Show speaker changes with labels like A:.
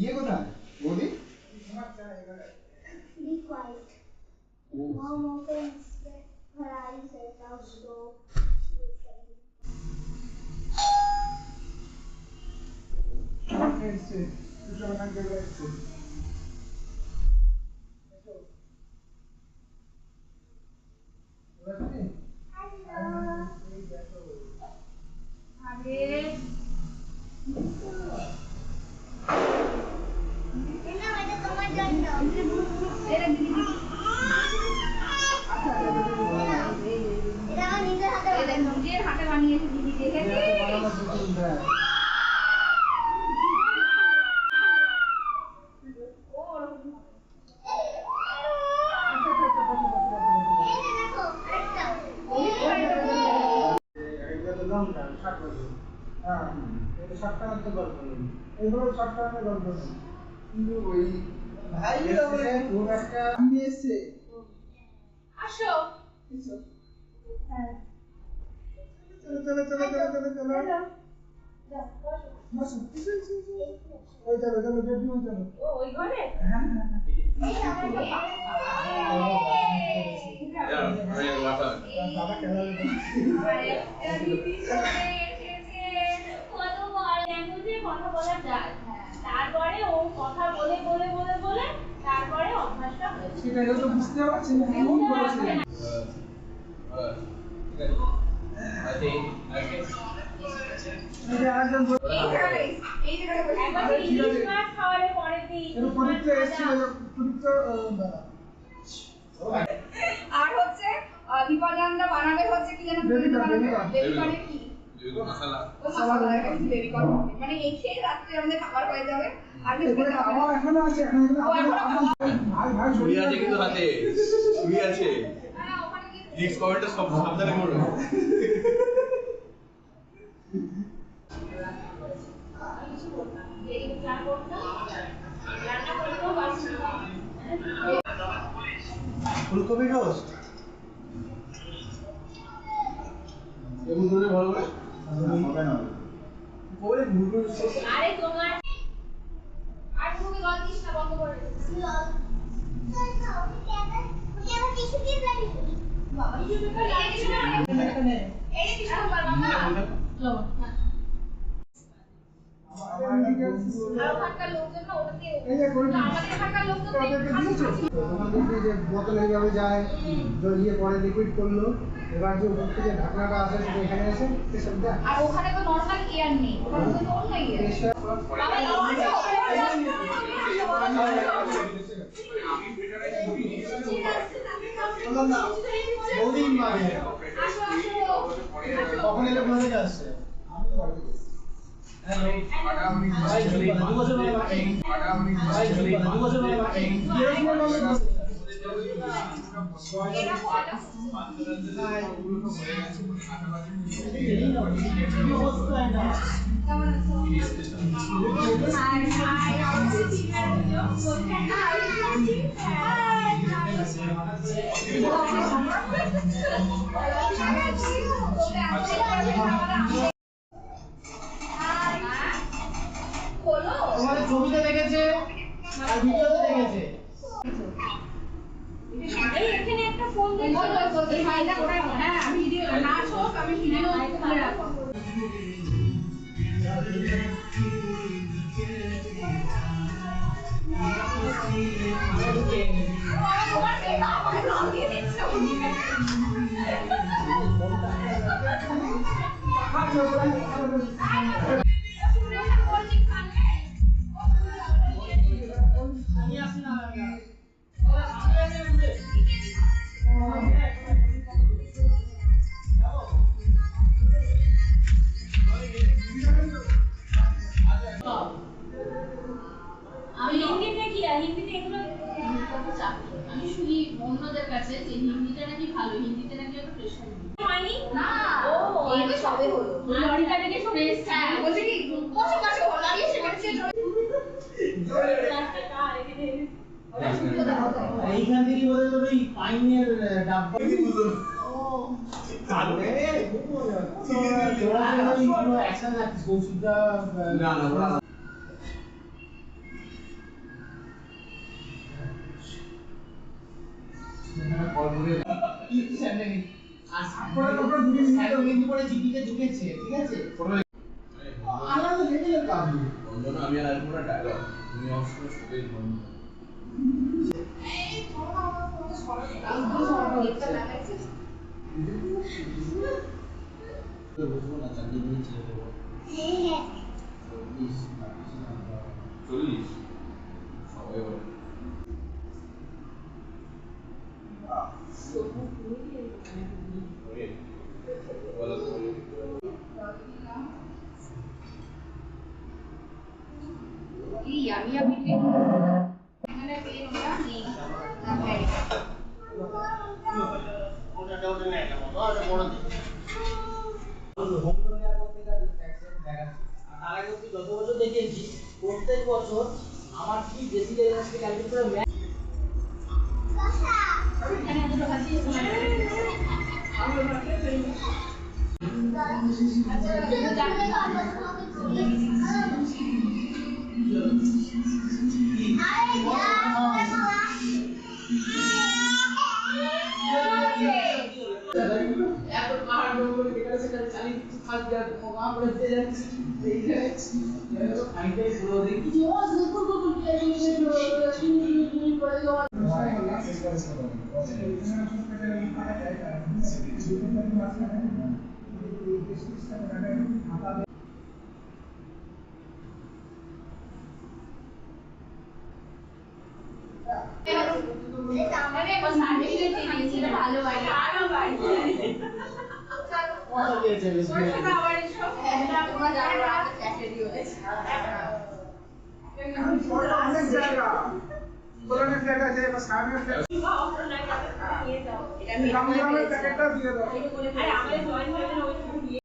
A: ये কোথায় বৌদি?
B: Be quiet. Mom opens her eyes and now slow.
C: নিজের হাতে বানিয়েছে দিদি, দেখেছিস?
A: কিন্তু ওই ভাই ওর একটা আমি এসে
C: আসো।
A: চলো চলো চলো চলো চলো চলো বসো ওই চলো চলো বেডরুমে চলো।
C: ও ওই ঘরে?
A: হ্যাঁ বাবা খেলা
C: কথা বলা যায়, তারপরে ও কথা বলে বলে বলে বলে তারপরে অভ্যাসটা হয়েছে।
A: সেটাই তো বুঝতে পারছি না কেমন বলেছে।
C: আর হচ্ছে দীপাজানরা বানাবে হচ্ছে কি যেন বেবিকর্নের কি মশলা বেবিকর্ন, মানে এই খেয়ে রাত্রে আমাদের খাবার হয়ে যাবে। আর
A: এখনো আছে
D: ছুরি আছে কিন্তু হাতে ছুরি আছে। নেক্সট কমেন্টটা সব সাবধানে করো।
A: ফুলকপি রোস্ট এমন করে ভালো করে হবে না ওরে মুরগি
C: আরে তোমার আর তুমি গলতিস না, বন্ধ করে দে। বাবা কিছু পেপার লাগিয়ে না এই যে কিছু পেপার বাবা লও। ওখানকার লোকজন না ওটাতে আমাদের এখানকার লোকজন
A: বোতল এইভাবে যায় ইয়ে পরে লিকুইড করলো, এবার যে উপর থেকে ঢাকনাটা আসে সেটা এখানে এসে এসব দেয়।
C: আর ওখানে তো নরমাল এয়ার নেই, ওখানে তো অন্য এয়ার। বাবা
A: বহুদিন বাদে কখন এলে মনে যাচ্ছে তোমার ছবিতে দেখেছে আর ভিডিওতে দেখেছে।
C: এই এখানে একটা ফোন দেখো, এই ভাইটা ওটা হ্যাঁ ভিডিও না শোক আমি ভিডিও করে রাখবো। তোমার এটা আমাকে নাম দিয়ে দিচ্ছ।
E: আমি শুনি অন্যদের কাছে যে হিন্দিটা নাকি ভালো, হিন্দিতে নাকি একটা প্রেশার
C: হয়নি
E: না।
C: ও
E: এই তো সবে হলো,
C: লরিটা থেকে শুনে
E: হ্যাঁ বলছে কি কত কাছে হলো লাগিয়ে সেখানে সে
A: এইখান থেকে বলে তোর ওই পাইনের ডাব্বা ও কালে তোরা কোনো অ্যাকশন রাখিস কৌশিকদা
D: না না
A: আপনারা লোকরা ঢুকেছে, ঠিক আছে? আলাদা লেভেলের কাজ।
D: বন্ধন আমি আর আসবো না ডায়লগ তুমি অবশ্যই সবাই বন্ধ
C: এই তোমরা আমার ফোনে সরাসরি এটা লাগাইছে
F: বুঝবো না চাকরি করে ছেড়ে দেবো
B: হ্যাঁ
D: 40 সবাই বলে ওকে বলো বলো
C: কি আমি এখানে পেন ওটা নেই না ভাই
F: হোম লোন নেওয়ার পর থেকে ট্যাক্সের দেখাচ্ছি আর আগে অব্দি যত বছর দেখিয়েছি প্রত্যেক বছর আমার কি বেশি রেজাল্ট ক্যালকুলেট করে ম্যাথ
E: এখানে দুটো খাচ্ছি
F: এখন পাহাড় জঙ্গল যেখানে সেখানে চালিয়ে দিচ্ছি ফার্স্ট ইয়ার মা করে দিয়ে যাচ্ছি এই যাচ্ছি ফাইনাল পুরো দেখি
E: মানে ও সার্টিফিকেট দিয়েছিল ভালো বাড়ি আরো বাড়ি
F: কত দিয়েছে বেশি
E: ওটা আবার সব একটা
C: তোমরা জানো রাতে ক্যাফে দিয়ে হয়েছে
A: অনেক জায়গা পুরনো ফ্ল্যাট আছে বা সামনের ফ্ল্যাট
E: নিয়ে যাও
C: এটা আমি
A: প্যাকেটটা দিয়ে দাও।
E: আরে আমাদের জয়েন্ট ফ্যামিলি